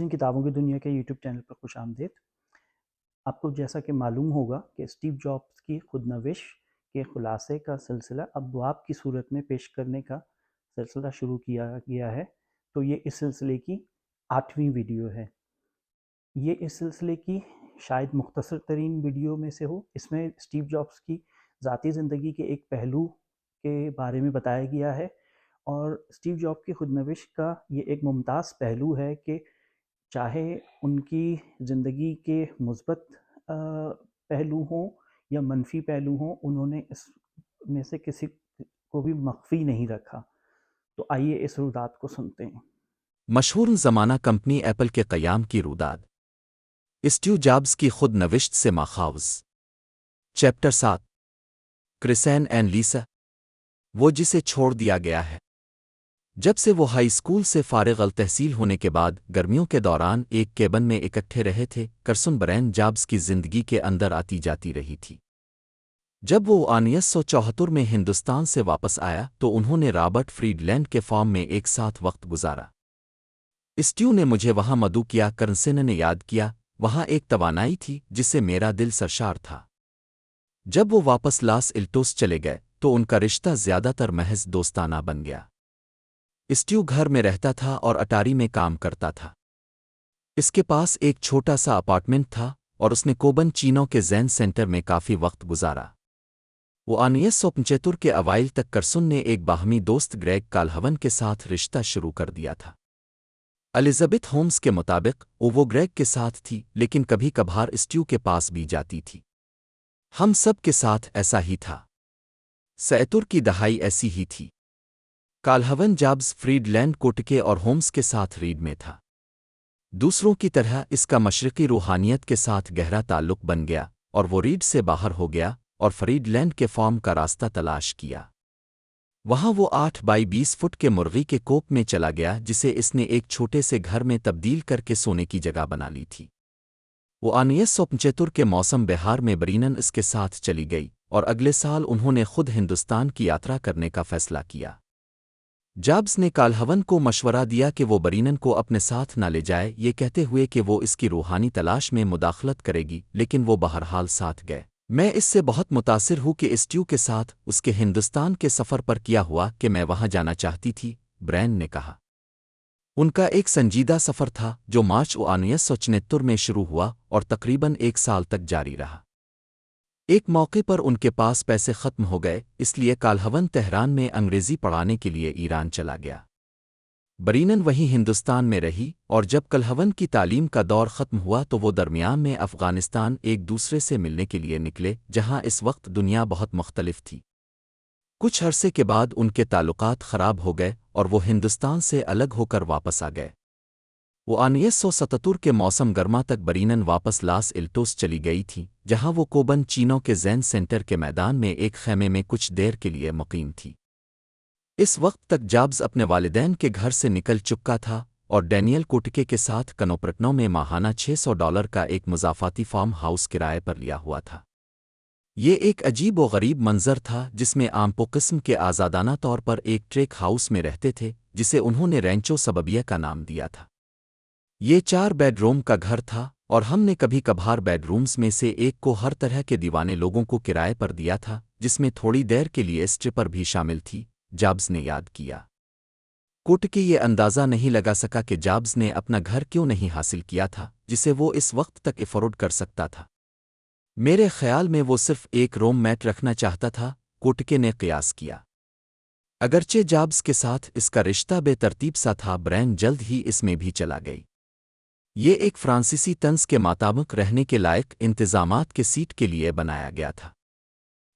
کتابوں کی دنیا کے یوٹیوب چینل پر خوش آمدید۔ آپ کو جیسا کہ معلوم ہوگا کہ اسٹیو جابس کی خود نوش کے خلاصے کا سلسلہ ابواب کی صورت میں پیش کرنے کا سلسلہ شروع کیا گیا ہے، تو یہ اس سلسلے کی 8ویں ویڈیو ہے۔ یہ اس سلسلے کی شاید مختصر ترین ویڈیو میں سے ہو۔ اس میں اسٹیو جابس کی ذاتی زندگی کے ایک پہلو کے بارے میں بتایا گیا ہے، اور اسٹیو جاب کی خود نوش کا یہ ایک ممتاز پہلو ہے کہ چاہے ان کی زندگی کے مثبت پہلو ہوں یا منفی پہلو ہوں، انہوں نے اس میں سے کسی کو بھی مخفی نہیں رکھا۔ تو آئیے اس رودات کو سنتے ہیں۔ مشہور زمانہ کمپنی ایپل کے قیام کی روداد، اسٹیو جابس کی خود نوشت سے ماخوذ۔ چیپٹر 7، کرسین اینڈ لیسا، وہ جسے چھوڑ دیا گیا ہے۔ جب سے وہ ہائی اسکول سے فارغ التحصیل ہونے کے بعد گرمیوں کے دوران ایک کیبن میں اکٹھے رہے تھے، کرسن برین جابس کی زندگی کے اندر آتی جاتی رہی تھی۔ جب وہ 1974 میں ہندوستان سے واپس آیا تو انہوں نے رابرٹ فریڈ لینڈ کے فارم میں ایک ساتھ وقت گزارا۔ اسٹیو نے مجھے وہاں مدعو کیا، کرسن نے یاد کیا، وہاں ایک توانائی تھی جس سے میرا دل سرشار تھا۔ جب وہ واپس لاس الٹوس چلے گئے تو ان کا رشتہ زیادہ تر محض دوستانہ بن گیا۔ اسٹیو گھر میں رہتا تھا اور اٹاری میں کام کرتا تھا۔ اس کے پاس ایک چھوٹا سا اپارٹمنٹ تھا اور اس نے کوبن چینو کے زین سینٹر میں کافی وقت گزارا۔ وہ 1975 کے اوائل تک کرسن نے ایک باہمی دوست گریگ کالہون کے ساتھ رشتہ شروع کر دیا تھا۔ الزبتھ ہومز کے مطابق وہ گریگ کے ساتھ تھی، لیکن کبھی کبھار اسٹیو کے پاس بھی جاتی تھی۔ ہم سب کے ساتھ ایسا ہی تھا۔ 70 کی دہائی ایسی ہی تھی۔ کالہون جابس فریڈ لینڈ کوٹکے اور ہومز کے ساتھ ریڈ میں تھا۔ دوسروں کی طرح اس کا مشرقی روحانیت کے ساتھ گہرا تعلق بن گیا اور وہ ریڈ سے باہر ہو گیا اور فریڈ لینڈ کے فارم کا راستہ تلاش کیا۔ وہاں وہ 8 بائی 20 فٹ کے مرغی کے کوپ میں چلا گیا جسے اس نے ایک چھوٹے سے گھر میں تبدیل کر کے سونے کی جگہ بنا لی تھی۔ وہ 1975 کے موسم بہار میں برینن اس کے ساتھ چلی گئی اور اگلے سال انہوں نے خود ہندوستان کی یاترا کرنے کا فیصلہ کیا۔ جابس نے کالہون کو مشورہ دیا کہ وہ برینن کو اپنے ساتھ نہ لے جائے، یہ کہتے ہوئے کہ وہ اس کی روحانی تلاش میں مداخلت کرے گی، لیکن وہ بہرحال ساتھ گئے۔ میں اس سے بہت متاثر ہوں کہ اسٹیو کے ساتھ اس کے ہندوستان کے سفر پر کیا ہوا کہ میں وہاں جانا چاہتی تھی، برین نے کہا۔ ان کا ایک سنجیدہ سفر تھا جو مارچ 1974 میں شروع ہوا اور تقریباً 1 سال تک جاری رہا۔ ایک موقع پر ان کے پاس پیسے ختم ہو گئے، اس لیے کالہون تہران میں انگریزی پڑھانے کے لیے ایران چلا گیا۔ برینن وہیں ہندوستان میں رہی، اور جب کالہون کی تعلیم کا دور ختم ہوا تو وہ درمیان میں افغانستان ایک دوسرے سے ملنے کے لیے نکلے، جہاں اس وقت دنیا بہت مختلف تھی۔ کچھ عرصے کے بعد ان کے تعلقات خراب ہو گئے اور وہ ہندوستان سے الگ ہو کر واپس آ گئے۔ وہ 1977 کے موسم گرما تک برینن واپس لاس الٹوس چلی گئی تھی، جہاں وہ کوبن چینو کے زین سینٹر کے میدان میں ایک خیمے میں کچھ دیر کے لیے مقیم تھی۔ اس وقت تک جابس اپنے والدین کے گھر سے نکل چکا تھا اور ڈینیل کوٹکے کے ساتھ کنوپرٹنو میں ماہانہ $600 کا ایک مضافاتی فارم ہاؤس کرائے پر لیا ہوا تھا۔ یہ ایک عجیب و غریب منظر تھا جس میں عام قسم کے آزادانہ طور پر ایک ٹریک ہاؤس میں رہتے تھے جسے انہوں نے رینچو سببیہ کا نام دیا تھا۔ یہ 4 بیڈ روم کا گھر تھا اور ہم نے کبھی کبھار بیڈ رومز میں سے ایک کو ہر طرح کے دیوانے لوگوں کو کرائے پر دیا تھا، جس میں تھوڑی دیر کے لیے اسٹرپر بھی شامل تھی، جابس نے یاد کیا۔ کوٹکے یہ اندازہ نہیں لگا سکا کہ جابس نے اپنا گھر کیوں نہیں حاصل کیا تھا جسے وہ اس وقت تک افورڈ کر سکتا تھا۔ میرے خیال میں وہ صرف ایک روم میٹ رکھنا چاہتا تھا، کوٹکے نے قیاس کیا۔ اگرچہ جابس کے ساتھ اس کا رشتہ بے ترتیب سا تھا، برین جلد ہی اس میں بھی چلا گئی۔ یہ ایک فرانسیسی طنز کے مطابق رہنے کے لائق انتظامات کے سیٹ کے لیے بنایا گیا تھا۔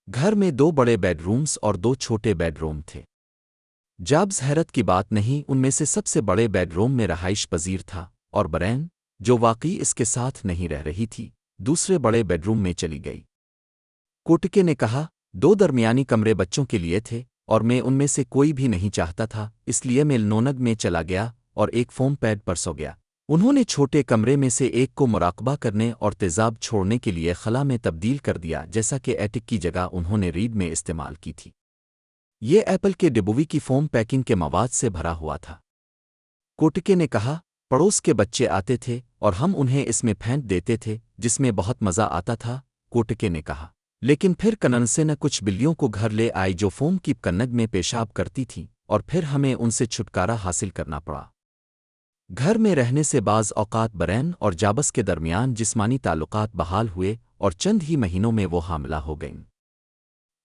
گھر میں 2 بڑے بیڈ رومز اور 2 چھوٹے بیڈ روم تھے۔ جابس حیرت کی بات نہیں ان میں سے سب سے بڑے بیڈ روم میں رہائش پذیر تھا، اور برین، جو واقعی اس کے ساتھ نہیں رہ رہی تھی، دوسرے بڑے بیڈ روم میں چلی گئی۔ کوٹکے نے کہا، 2 درمیانی کمرے بچوں کے لیے تھے اور میں ان میں سے کوئی بھی نہیں چاہتا تھا، اس لیے میں نونگ میں چلا گیا اور ایک فوم پیڈ پر سو گیا۔ انہوں نے چھوٹے کمرے میں سے ایک کو مراقبہ کرنے اور تیزاب چھوڑنے کے لیے خلا میں تبدیل کر دیا، جیسا کہ ایٹک کی جگہ انہوں نے ریڈ میں استعمال کی تھی۔ یہ ایپل کے ڈبوی کی فوم پیکنگ کے مواد سے بھرا ہوا تھا۔ کوٹکے نے کہا، پڑوس کے بچے آتے تھے اور ہم انہیں اس میں پھینک دیتے تھے جس میں بہت مزہ آتا تھا، کوٹکے نے کہا۔ لیکن پھر کننسے نے کچھ بلیوں کو گھر لے آئی جو فوم کی کنگ میں پیشاب کرتی تھیں، اور پھر ہمیں ان سے چھٹکارا حاصل کرنا پڑا۔ گھر میں رہنے سے بعض اوقات برین اور جابس کے درمیان جسمانی تعلقات بحال ہوئے اور چند ہی مہینوں میں وہ حاملہ ہو گئیں۔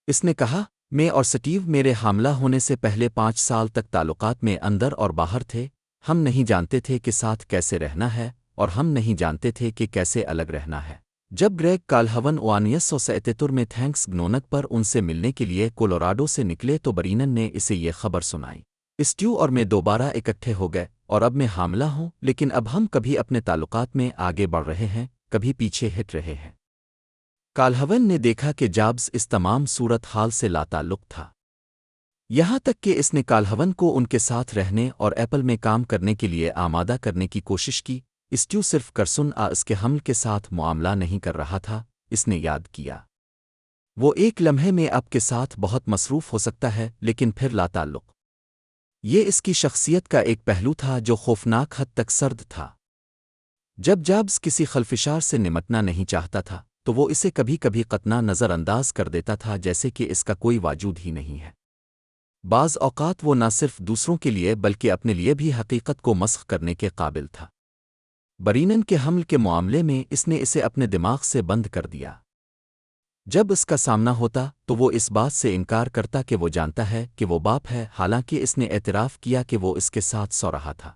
اس نے کہا، میں اور سٹیو میرے حاملہ ہونے سے پہلے 5 سال تک تعلقات میں اندر اور باہر تھے۔ ہم نہیں جانتے تھے کہ ساتھ کیسے رہنا ہے اور ہم نہیں جانتے تھے کہ کیسے الگ رہنا ہے۔ جب گریگ کالہون 1977 میں تھینکس گنونگ پر ان سے ملنے کے لیے کولوراڈو سے نکلے تو برینن نے اسے یہ خبر سنائی۔ اسٹیو اور میں دوبارہ اکٹھے ہو گئے اور اب میں حاملہ ہوں، لیکن اب ہم کبھی اپنے تعلقات میں آگے بڑھ رہے ہیں، کبھی پیچھے ہٹ رہے ہیں۔ کالہون نے دیکھا کہ جابس اس تمام صورت حال سے لاتعلق تھا، یہاں تک کہ اس نے کالہون کو ان کے ساتھ رہنے اور ایپل میں کام کرنے کے لیے آمادہ کرنے کی کوشش کی۔ اسٹیو صرف کرسن اس کے حمل کے ساتھ معاملہ نہیں کر رہا تھا، اس نے یاد کیا۔ وہ ایک لمحے میں اب کے ساتھ بہت مصروف ہو سکتا ہے لیکن پھر لاتعلق۔ یہ اس کی شخصیت کا ایک پہلو تھا جو خوفناک حد تک سرد تھا۔ جب جابس کسی خلفشار سے نمٹنا نہیں چاہتا تھا تو وہ اسے کبھی کبھی قطنا نظر انداز کر دیتا تھا، جیسے کہ اس کا کوئی وجود ہی نہیں ہے۔ بعض اوقات وہ نہ صرف دوسروں کے لیے بلکہ اپنے لیے بھی حقیقت کو مسخ کرنے کے قابل تھا۔ برینن کے حمل کے معاملے میں اس نے اسے اپنے دماغ سے بند کر دیا۔ جب اس کا سامنا ہوتا تو وہ اس بات سے انکار کرتا کہ وہ جانتا ہے کہ وہ باپ ہے، حالانکہ اس نے اعتراف کیا کہ وہ اس کے ساتھ سو رہا تھا۔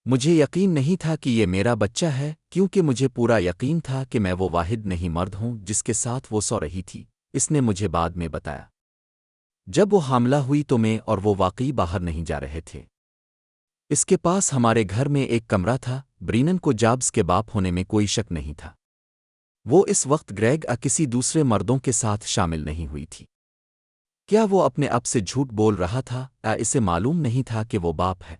مجھے یقین نہیں تھا کہ یہ میرا بچہ ہے، کیونکہ مجھے پورا یقین تھا کہ میں وہ واحد نہیں مرد ہوں جس کے ساتھ وہ سو رہی تھی، اس نے مجھے بعد میں بتایا۔ جب وہ حاملہ ہوئی تو میں اور وہ واقعی باہر نہیں جا رہے تھے۔ اس کے پاس ہمارے گھر میں ایک کمرہ تھا۔ برینن کو جابس کے باپ ہونے میں کوئی شک نہیں تھا۔ وہ اس وقت گریگ کسی دوسرے مردوں کے ساتھ شامل نہیں ہوئی تھی۔ کیا وہ اپنے آپ سے جھوٹ بول رہا تھا یا اسے معلوم نہیں تھا کہ وہ باپ ہے؟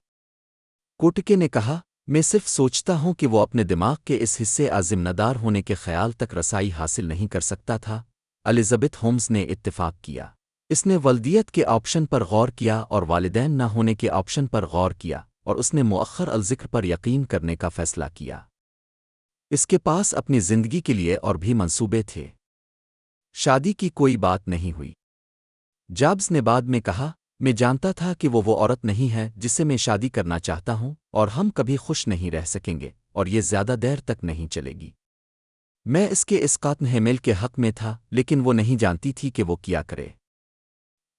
کوٹکے نے کہا، میں صرف سوچتا ہوں کہ وہ اپنے دماغ کے اس حصے ذمہ دار ہونے کے خیال تک رسائی حاصل نہیں کر سکتا تھا۔ الزبتھ ہومز نے اتفاق کیا۔ اس نے والدیت کے آپشن پر غور کیا اور والدین نہ ہونے کے آپشن پر غور کیا، اور اس نے مؤخر الذکر پر یقین کرنے کا فیصلہ کیا۔ اس کے پاس اپنی زندگی کے لیے اور بھی منصوبے تھے۔ شادی کی کوئی بات نہیں ہوئی۔ جابس نے بعد میں کہا، میں جانتا تھا کہ وہ عورت نہیں ہے جسے میں شادی کرنا چاہتا ہوں، اور ہم کبھی خوش نہیں رہ سکیں گے، اور یہ زیادہ دیر تک نہیں چلے گی۔ میں اس کے اسقاط حمل کے حق میں تھا، لیکن وہ نہیں جانتی تھی کہ وہ کیا کرے۔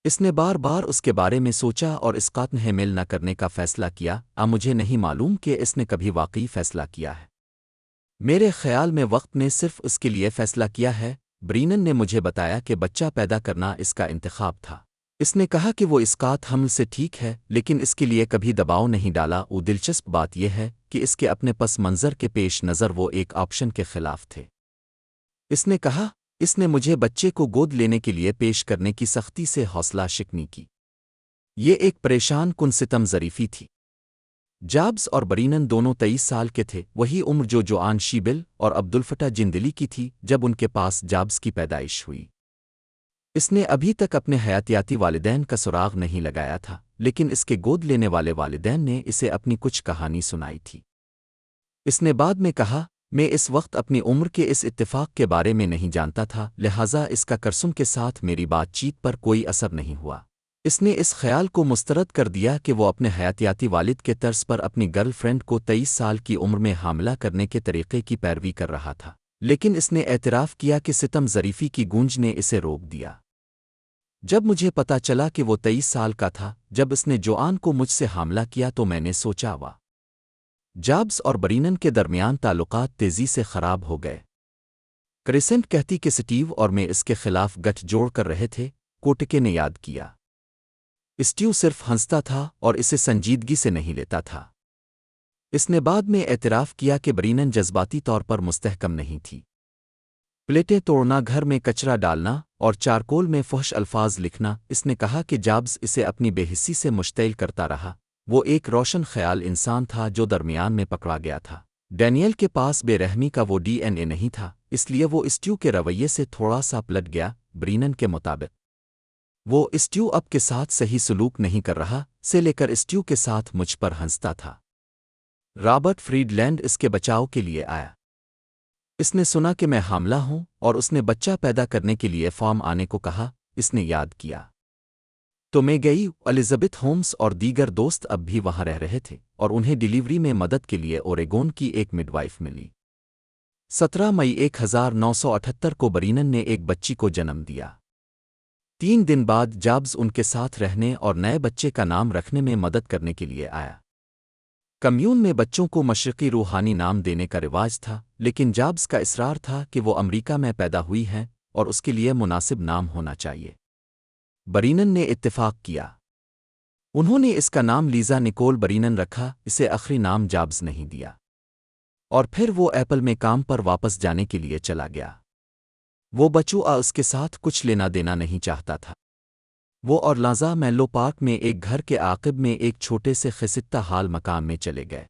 اس نے بار بار اس کے بارے میں سوچا اور اسقاط حمل نہ کرنے کا فیصلہ کیا۔ مجھے نہیں معلوم کہ اس نے کبھی واقعی فیصلہ کیا ہے۔ میرے خیال میں وقت نے صرف اس کے لیے فیصلہ کیا ہے۔ برینن نے مجھے بتایا کہ بچہ پیدا کرنا اس کا انتخاب تھا۔ اس نے کہا کہ وہ اسقاط حمل سے ٹھیک ہے، لیکن اس کے لیے کبھی دباؤ نہیں ڈالا۔ وہ دلچسپ بات یہ ہے کہ اس کے اپنے پس منظر کے پیش نظر وہ ایک آپشن کے خلاف تھے۔ اس نے کہا، اس نے مجھے بچے کو گود لینے کے لیے پیش کرنے کی سختی سے حوصلہ شکنی کی۔ یہ ایک پریشان کن ستم ظریفی تھی۔ جابس اور برینن دونوں 23 سال کے تھے، وہی عمر جو جوان شیبل اور عبدالفتح جندلی کی تھی جب ان کے پاس جابس کی پیدائش ہوئی۔ اس نے ابھی تک اپنے حیاتیاتی والدین کا سراغ نہیں لگایا تھا، لیکن اس کے گود لینے والے والدین نے اسے اپنی کچھ کہانی سنائی تھی۔ اس نے بعد میں کہا، میں اس وقت اپنی عمر کے اس اتفاق کے بارے میں نہیں جانتا تھا، لہٰذا اس کا کرسم کے ساتھ میری بات چیت پر کوئی اثر نہیں ہوا۔ اس نے اس خیال کو مسترد کر دیا کہ وہ اپنے حیاتیاتی والد کے طرز پر اپنی گرل فرینڈ کو 23 سال کی عمر میں حاملہ کرنے کے طریقے کی پیروی کر رہا تھا، لیکن اس نے اعتراف کیا کہ ستم ظریفی کی گونج نے اسے روک دیا۔ جب مجھے پتا چلا کہ وہ 23 سال کا تھا جب اس نے جوان کو مجھ سے حاملہ کیا تو میں نے سوچا وا جابس اور برینن کے درمیان تعلقات تیزی سے خراب ہو گئے۔ کریسنٹ کہتی کہ سٹیو اور میں اس کے خلاف گٹھ جوڑ کر رہے تھے، کوٹکے نے یاد کیا۔ اسٹیو صرف ہنستا تھا اور اسے سنجیدگی سے نہیں لیتا تھا۔ اس نے بعد میں اعتراف کیا کہ برینن جذباتی طور پر مستحکم نہیں تھی۔ پلیٹیں توڑنا، گھر میں کچرا ڈالنا اور چارکول میں فحش الفاظ لکھنا۔ اس نے کہا کہ جابس اسے اپنی بے حسی سے مشتعل کرتا رہا۔ وہ ایک روشن خیال انسان تھا جو درمیان میں پکڑا گیا تھا۔ ڈینیل کے پاس بے رحمی کا وہ ڈی این اے نہیں تھا، اس لیے وہ اسٹیو کے رویے سے تھوڑا سا پلٹ گیا۔ برینن کے مطابق وہ اسٹیو اب کے ساتھ صحیح سلوک نہیں کر رہا، سے لے کر اسٹیو کے ساتھ مجھ پر ہنستا تھا۔ رابرٹ فریڈ لینڈ اس کے بچاؤ کے لیے آیا۔ اس نے سنا کہ میں حاملہ ہوں اور اس نے بچہ پیدا کرنے کے لیے فارم آنے کو کہا۔ اس نے یاد کیا تو میں گئی۔ الزبتھ ہومز اور دیگر دوست اب بھی وہاں رہ رہے تھے اور انہیں ڈیلیوری میں مدد کے لیے اوریگون کی ایک مڈوائف ملی۔ 17 مئی 1978 کو برینن نے ایک بچی کو جنم دیا۔ 3 دن بعد جابز ان کے ساتھ رہنے اور نئے بچے کا نام رکھنے میں مدد کرنے کے لیے آیا۔ کمیون میں بچوں کو مشرقی روحانی نام دینے کا رواج تھا، لیکن جابز کا اصرار تھا کہ وہ امریکہ میں پیدا ہوئی ہیں اور اس کے لیے مناسب نام ہونا چاہیے۔ برینن نے اتفاق کیا۔ انہوں نے اس کا نام لیزا نکول برینن رکھا، اسے آخری نام جابز نہیں دیا۔ اور پھر وہ ایپل میں کام پر واپس جانے کے لیے چلا گیا۔ وہ بچہ اس کے ساتھ کچھ لینا دینا نہیں چاہتا تھا۔ وہ اور لازا مینلو پارک میں ایک گھر کے عاقب میں ایک چھوٹے سے خستہ حال مقام میں چلے گئے۔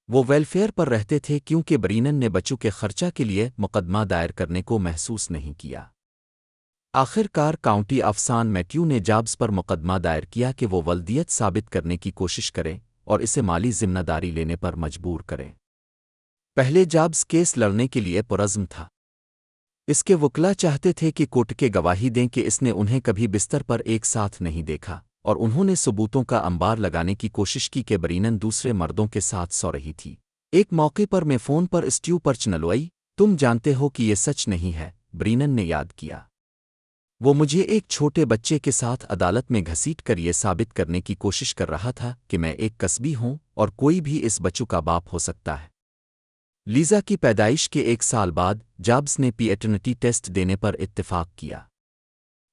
وہ ویلفیئر پر رہتے تھے کیونکہ برینن نے بچوں کے خرچہ کے لیے مقدمہ دائر کرنے کو محسوس نہیں کیا۔ آخر کار کاؤنٹی آف سان میٹیو نے جابز پر مقدمہ دائر کیا کہ وہ ولدیت ثابت کرنے کی کوشش کرے اور اسے مالی ذمہ داری لینے پر مجبور کرے۔ پہلے جابز کیس لڑنے کے لیے پرعزم تھا۔ اس کے وکلا چاہتے تھے کہ کورٹ کے گواہی دیں کہ اس نے انہیں کبھی بستر پر ایک ساتھ نہیں دیکھا، اور انہوں نے ثبوتوں کا انبار لگانے کی کوشش کی کہ برینن دوسرے مردوں کے ساتھ سو رہی تھی۔ ایک موقع پر میں فون پر اسٹیو پرچ نلوائی، تم جانتے ہو کہ یہ سچ نہیں ہے، برینن نے یاد کیا۔ وہ مجھے ایک چھوٹے بچے کے ساتھ عدالت میں گھسیٹ کر یہ ثابت کرنے کی کوشش کر رہا تھا کہ میں ایک قصبی ہوں اور کوئی بھی اس بچوں کا باپ ہو سکتا ہے۔ لیزا کی پیدائش کے 1 سال بعد جابز نے پیٹرنٹی ٹیسٹ دینے پر اتفاق کیا۔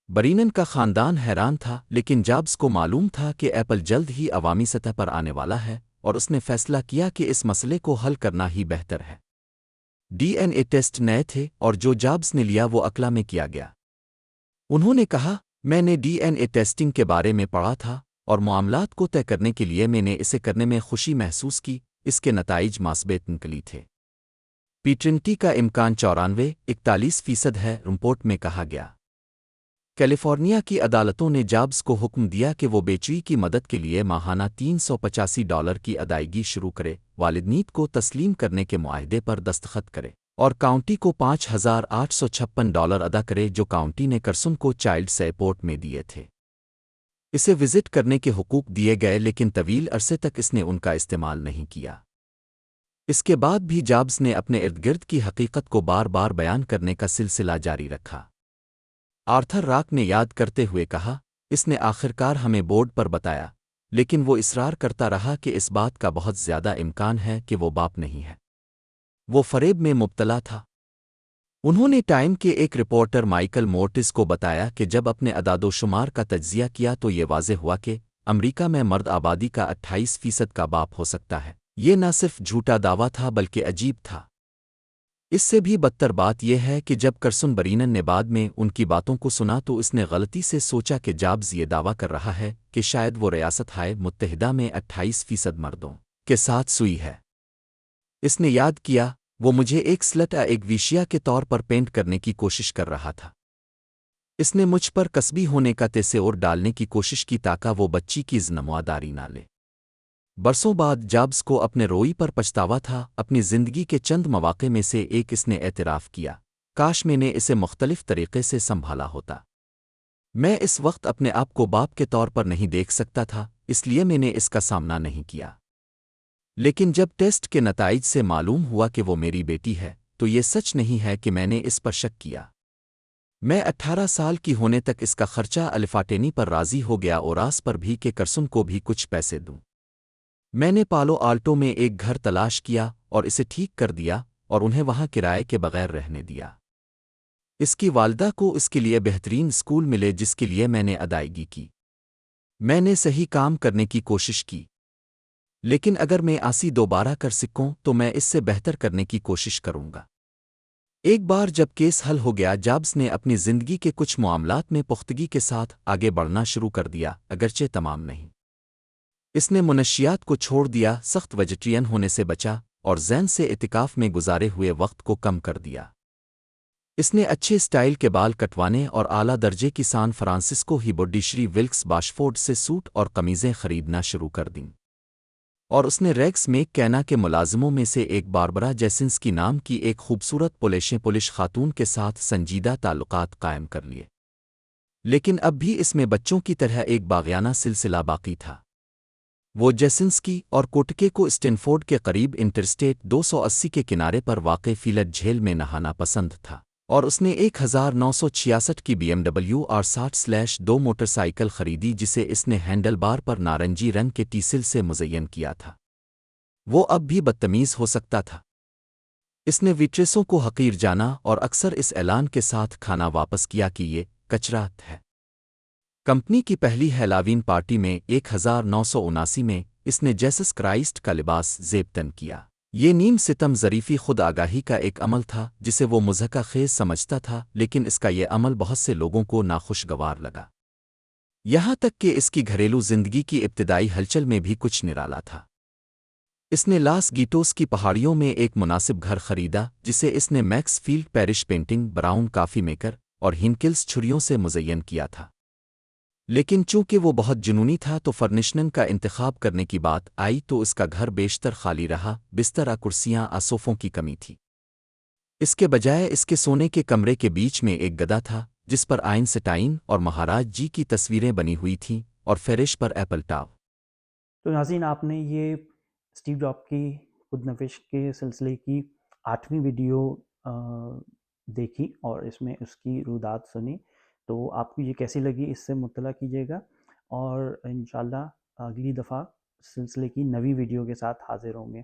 برینن کا خاندان حیران تھا، لیکن جابز کو معلوم تھا کہ ایپل جلد ہی عوامی سطح پر آنے والا ہے، اور اس نے فیصلہ کیا کہ اس مسئلے کو حل کرنا ہی بہتر ہے۔ DNA ٹیسٹ نئے تھے اور جو جابز نے لیا وہ اکلا میں کیا گیا۔ انہوں نے کہا، میں نے DNA ٹیسٹنگ کے بارے میں پڑھا تھا اور معاملات کو طے کرنے کے لیے میں نے اسے کرنے میں خوشی محسوس کی۔ اس کے نتائج مثبت نکلی تھے۔ پیٹرنٹی کا امکان 94-41% ہے، رپورٹ میں کہا گیا۔ کیلیفورنیا کی عدالتوں نے جابز کو حکم دیا کہ وہ بیچوئی کی مدد کے لیے ماہانہ $385 کی ادائیگی شروع کرے، والدنیت کو تسلیم کرنے کے معاہدے پر دستخط کرے، اور کاؤنٹی کو $5,856 ادا کرے جو کاؤنٹی نے کرسن کو چائلڈ سپورٹ میں دیے تھے۔ اسے وزٹ کرنے کے حقوق دیے گئے، لیکن طویل عرصے تک اس نے ان کا استعمال نہیں کیا۔ اس کے بعد بھی جابز نے اپنے ارد گرد کی حقیقت کو بار بار بیان کرنے کا سلسلہ جاری رکھا۔ آرتھر راک نے یاد کرتے ہوئے کہا، اس نے آخرکار ہمیں بورڈ پر بتایا، لیکن وہ اصرار کرتا رہا کہ اس بات کا بہت زیادہ امکان ہے کہ وہ باپ نہیں ہے۔ وہ فریب میں مبتلا تھا۔ انہوں نے ٹائم کے ایک رپورٹر مائیکل مورٹس کو بتایا کہ جب اپنے اعداد و شمار کا تجزیہ کیا تو یہ واضح ہوا کہ امریکہ میں مرد آبادی کا 28% کا باپ ہو سکتا ہے۔ یہ نہ صرف جھوٹا دعویٰ تھا بلکہ عجیب تھا۔ اس سے بھی بدتر بات یہ ہے کہ جب کرسن برینن نے بعد میں ان کی باتوں کو سنا تو اس نے غلطی سے سوچا کہ جابز یہ دعویٰ کر رہا ہے کہ شاید وہ ریاست ہائے متحدہ میں 28% مردوں کے ساتھ سوئی ہے۔ اس نے یاد کیا، وہ مجھے ایک سلٹ ایک ویشیا کے طور پر پینٹ کرنے کی کوشش کر رہا تھا۔ اس نے مجھ پر کسبی ہونے کا تصور ڈالنے کی کوشش کی تاکہ وہ بچی کی ذمہ نہ لے۔ برسوں بعد جابز کو اپنے روئی پر پچھتاوا تھا۔ اپنی زندگی کے چند مواقع میں سے ایک اس نے اعتراف کیا، کاش میں نے اسے مختلف طریقے سے سنبھالا ہوتا۔ میں اس وقت اپنے آپ کو باپ کے طور پر نہیں دیکھ سکتا تھا، اس لیے میں نے اس کا سامنا نہیں کیا۔ لیکن جب ٹیسٹ کے نتائج سے معلوم ہوا کہ وہ میری بیٹی ہے تو یہ سچ نہیں ہے کہ میں نے اس پر شک کیا۔ میں 18 سال کی ہونے تک اس کا خرچہ الفاٹینی پر راضی ہو گیا اور آس پر بھی کہ کرسن کو بھی کچھ پیسے دوں۔ میں نے پالو آلٹو میں ایک گھر تلاش کیا اور اسے ٹھیک کر دیا اور انہیں وہاں کرائے کے بغیر رہنے دیا۔ اس کی والدہ کو اس کے لیے بہترین اسکول ملے جس کے لیے میں نے ادائیگی کی۔ میں نے صحیح کام کرنے کی کوشش کی، لیکن اگر میں آسی دوبارہ کر سکوں تو میں اس سے بہتر کرنے کی کوشش کروں گا۔ ایک بار جب کیس حل ہو گیا، جابز نے اپنی زندگی کے کچھ معاملات میں پختگی کے ساتھ آگے بڑھنا شروع کر دیا، اگرچہ تمام نہیں۔ اس نے منشیات کو چھوڑ دیا، سخت ویجیٹیرین ہونے سے بچا اور ذہن سے اعتکاف میں گزارے ہوئے وقت کو کم کر دیا۔ اس نے اچھے سٹائل کے بال کٹوانے اور اعلیٰ درجے کی سان فرانسسکو ہی بوڈیشری ولکس باشفورڈ سے سوٹ اور قمیضیں خریدنا شروع کر دیں۔ اور اس نے ریکس میک کینا کے ملازموں میں سے ایک باربرا جیسنسکی نام کی ایک خوبصورت پولش خاتون کے ساتھ سنجیدہ تعلقات قائم کر لیے، لیکن اب بھی اس میں بچوں کی طرح ایک باغیانہ سلسلہ باقی تھا۔ وہ جیسنسکی اور کوٹکے کو اسٹینفورڈ کے قریب انٹرسٹیٹ 280 کے کنارے پر واقع فیلڈ جھیل میں نہانا پسند تھا، اور اس نے 1966 کی BMW R60/2 موٹر سائیکل خریدی جسے اس نے ہینڈل بار پر نارنجی رنگ کے ٹیسل سے مزین کیا تھا۔ وہ اب بھی بدتمیز ہو سکتا تھا۔ اس نے ویٹریسوں کو حقیر جانا اور اکثر اس اعلان کے ساتھ کھانا واپس کیا کہ یہ کچرا ہے۔ کمپنی کی پہلی ہیلاوین پارٹی میں 1979 میں اس نے جیسس کرائسٹ کا لباس زیب تن کیا۔ یہ نیم ستم ظریفی خود آگاہی کا ایک عمل تھا جسے وہ مضحکہ خیز سمجھتا تھا، لیکن اس کا یہ عمل بہت سے لوگوں کو ناخوشگوار لگا، یہاں تک کہ اس کی گھریلو زندگی کی ابتدائی ہلچل میں بھی کچھ نرالا تھا۔ اس نے لاس گیٹوس کی پہاڑیوں میں ایک مناسب گھر خریدا جسے اس نے Maxfield Parrish painting, brown coffee maker اور ہنکلز چھریوں سے مزین کیا تھا، لیکن چونکہ وہ بہت جنونی تھا تو فرنیشنگ کا انتخاب کرنے کی بات آئی تو اس کا گھر بیشتر خالی رہا، بستر، کرسیاں، صوفوں کی کمی تھی۔ اس کے بجائے اس کے سونے کے کمرے کے بیچ میں ایک گدا تھا جس پر آئنسٹائن اور مہاراج جی کی تصویریں بنی ہوئی تھیں، اور فرش پر ایپل ٹاو۔ تو ناظرین، آپ نے یہ اسٹیو جاب کی خود نوش کے سلسلے کی 8ویں ویڈیو دیکھی اور اس میں اس کی رودات سنی، تو آپ کو یہ کیسی لگی اس سے مطلع کیجیے گا، اور انشاءاللہ اگلی دفعہ سلسلے کی نوی ویڈیو کے ساتھ حاضر ہوں گے۔